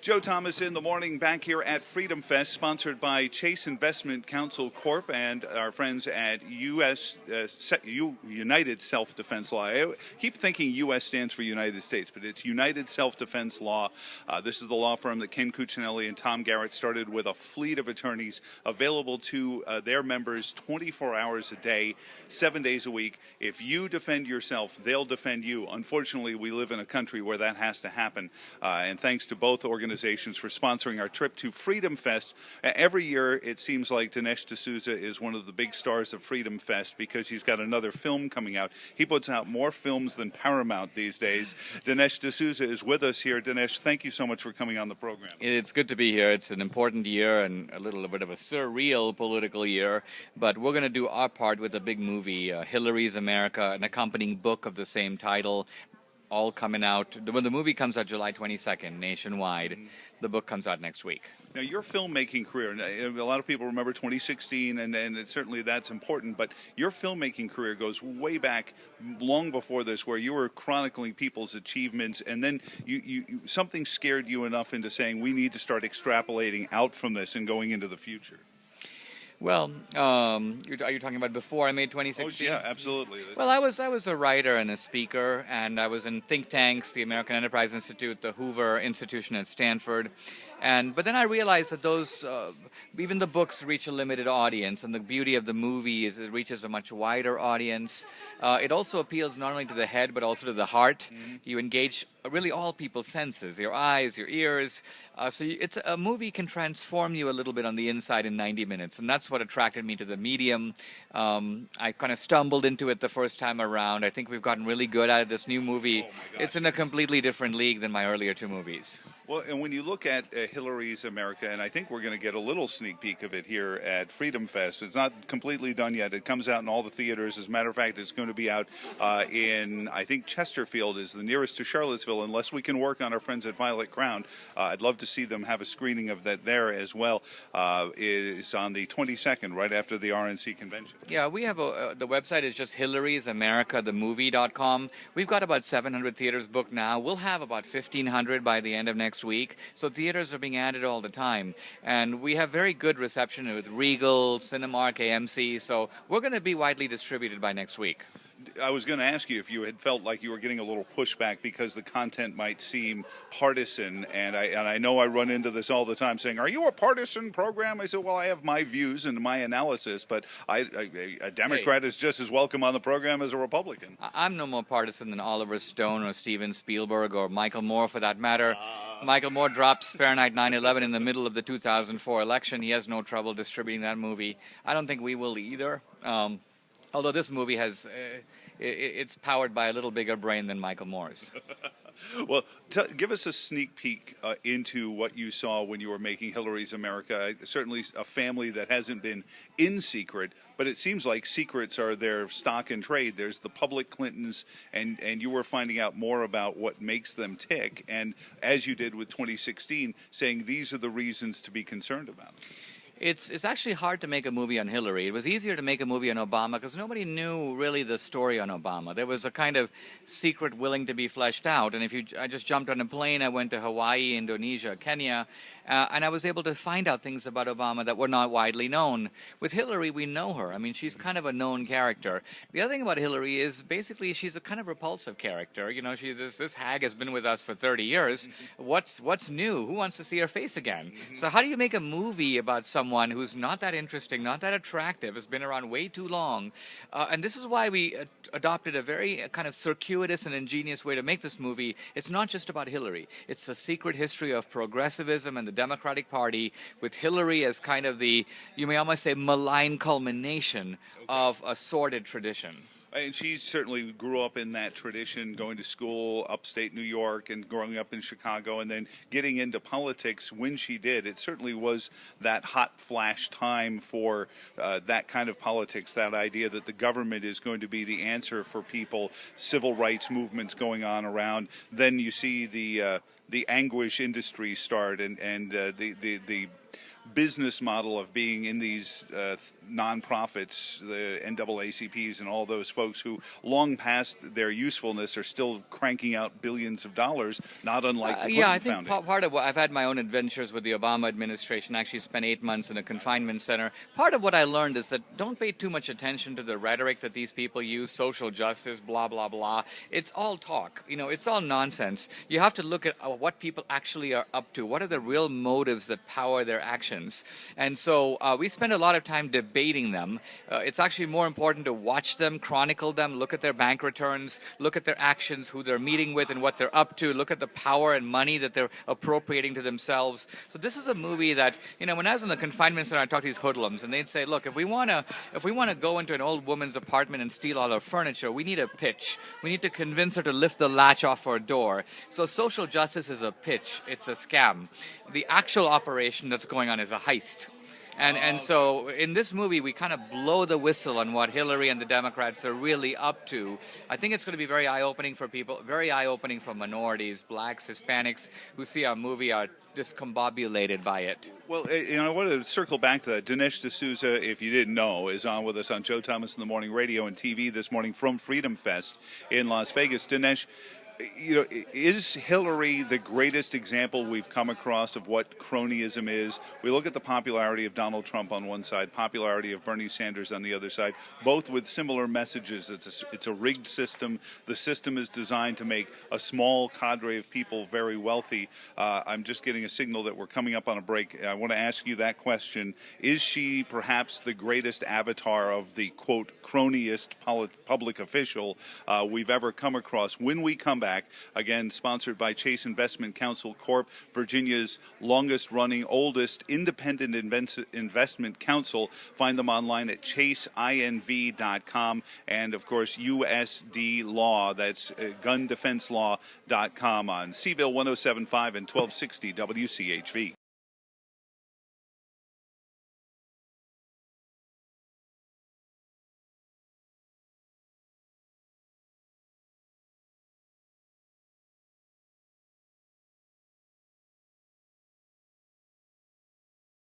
Joe Thomas in the morning, back here at Freedomfest, sponsored by Chase Investment Counsel Corp. and our friends at United Self-Defense Law. I keep thinking U.S. stands for United States, but it's United Self-Defense Law. This is the law firm that Ken Cuccinelli and Tom Garrett started with a fleet of attorneys available to their members 24 hours a day, 7 days a week. If you defend yourself, they'll defend you. Unfortunately, we live in a country where that has to happen, and thanks to both organizations for sponsoring our trip to Freedom Fest. Every year, it seems like Dinesh D'Souza is one of the big stars of Freedom Fest because he's got another film coming out. He puts out more films than Paramount these days. Dinesh D'Souza is with us here. Dinesh, thank you so much for coming on the program. It's good to be here. It's an important year and a little bit of a surreal political year, but we're going to do our part with a big movie, Hillary's America, an accompanying book of the same title, all coming out. When the movie comes out July 22nd nationwide, the book comes out next week. Now, your filmmaking career, a lot of people remember 2016, and certainly that's important, but your filmmaking career goes way back, long before this, where you were chronicling people's achievements, and then something scared you enough into saying, we need to start extrapolating out from this and going into the future. Well, are you talking about before I made 2016? Oh, yeah, absolutely. Well, I was a writer and a speaker, and I was in think tanks, the American Enterprise Institute, the Hoover Institution at Stanford. But then I realized that those, even the books reach a limited audience, and the beauty of the movie is it reaches a much wider audience. It also appeals not only to the head, but also to the heart. You engage really all people's senses, your eyes, your ears. It's a movie can transform you a little bit on the inside in 90 minutes, and that's what attracted me to the medium. I kind of stumbled into it the first time around. I think we've gotten really good at it. This new movie, it's in a completely different league than my earlier two movies. Well, and when you look at Hillary's America, and I think we're going to get a little sneak peek of it here at Freedom Fest. It's not completely done yet. It comes out in all the theaters. As a matter of fact, it's going to be out in, I think, Chesterfield is the nearest to Charlottesville, unless we can work on our friends at Violet Crown. I'd love to see them have a screening of that there as well. Is on the 22nd, right after the RNC convention. Yeah, we have the website is just Hillary'sAmericaTheMovie.com. We've got about 700 theaters booked now. We'll have about 1,500 by the end of next week. So theaters are being added all the time. And we have very good reception with Regal, Cinemark, AMC. So we're going to be widely distributed by next week. I was going to ask you if you had felt like you were getting a little pushback because the content might seem partisan, and I know I run into this all the time saying, are you a partisan program? I said, well, I have my views and my analysis, but a Democrat is just as welcome on the program as a Republican. I'm no more partisan than Oliver Stone or Steven Spielberg or Michael Moore for that matter. Michael Moore drops Fahrenheit 9/11 in the middle of the 2004 election. He has no trouble distributing that movie. I don't think we will either. Although this movie has, it's powered by a little bigger brain than Michael Moore's. Well, give us a sneak peek into what you saw when you were making Hillary's America. Certainly a family that hasn't been in secret, but it seems like secrets are their stock in trade. There's the public Clintons, and you were finding out more about what makes them tick. And as you did with 2016, saying these are the reasons to be concerned about. It's actually hard to make a movie on Hillary. It was easier to make a movie on Obama because nobody knew really the story on Obama. There was a kind of secret willing to be fleshed out. And I just jumped on a plane, I went to Hawaii, Indonesia, Kenya, and I was able to find out things about Obama that were not widely known. With Hillary, we know her. I mean, she's kind of a known character. The other thing about Hillary is basically she's a kind of repulsive character. You know, she's this hag has been with us for 30 years. What's new? Who wants to see her face again? So how do you make a movie about someone who's not that interesting, not that attractive, has been around way too long? And this is why we adopted a very kind of circuitous and ingenious way to make this movie. It's not just about Hillary. It's a secret history of progressivism and the Democratic Party, with Hillary as kind of the, you may almost say, malign culmination of a sordid tradition. And she certainly grew up in that tradition, going to school upstate New York and growing up in Chicago, and then getting into politics when she did. It certainly was that hot flash time for that kind of politics, that idea that the government is going to be the answer for people, civil rights movements going on around. Then you see the anguish industry start and the business model of being in these nonprofits, the NAACPs and all those folks who long past their usefulness are still cranking out billions of dollars, not unlike the Clinton yeah, I think Foundation. part of what I've had my own adventures with the Obama administration. I actually spent 8 months in a confinement center. Part of what I learned is that don't pay too much attention to the rhetoric that these people use, social justice, blah, blah, blah. It's all talk. It's all nonsense. You have to look at what people actually are up to. What are the real motives that power their actions? And so we spend a lot of time debating them. It's actually more important to watch them, chronicle them, look at their bank returns, look at their actions, who they're meeting with and what they're up to, look at the power and money that they're appropriating to themselves. So this is a movie that, when I was in the confinement center, I talked to these hoodlums, and they'd say, look, if we want to go into an old woman's apartment and steal all her furniture, we need a pitch. We need to convince her to lift the latch off her door. So social justice is a pitch. It's a scam. The actual operation that's going on is a heist. And so in this movie, we kind of blow the whistle on what Hillary and the Democrats are really up to. I think it's going to be very eye-opening for people, very eye-opening for minorities, blacks, Hispanics, who see our movie are discombobulated by it. Well, I want to circle back to that. Dinesh D'Souza, if you didn't know, is on with us on Joe Thomas in the Morning Radio and TV this morning from Freedomfest in Las Vegas. Dinesh, is Hillary the greatest example we've come across of what cronyism is? We look at the popularity of Donald Trump on one side, popularity of Bernie Sanders on the other side, both with similar messages. It's a rigged system. The system is designed to make a small cadre of people very wealthy. I'm just getting a signal that we're coming up on a break. I want to ask you that question. Is she perhaps the greatest avatar of the, quote, cronyist public official we've ever come across? When we come back, again, sponsored by Chase Investment Counsel Corp., Virginia's longest-running, oldest independent investment counsel. Find them online at chaseinv.com and, of course, USD Law. That's gundefenselaw.com on Seville 107.5 and 1260 WCHV.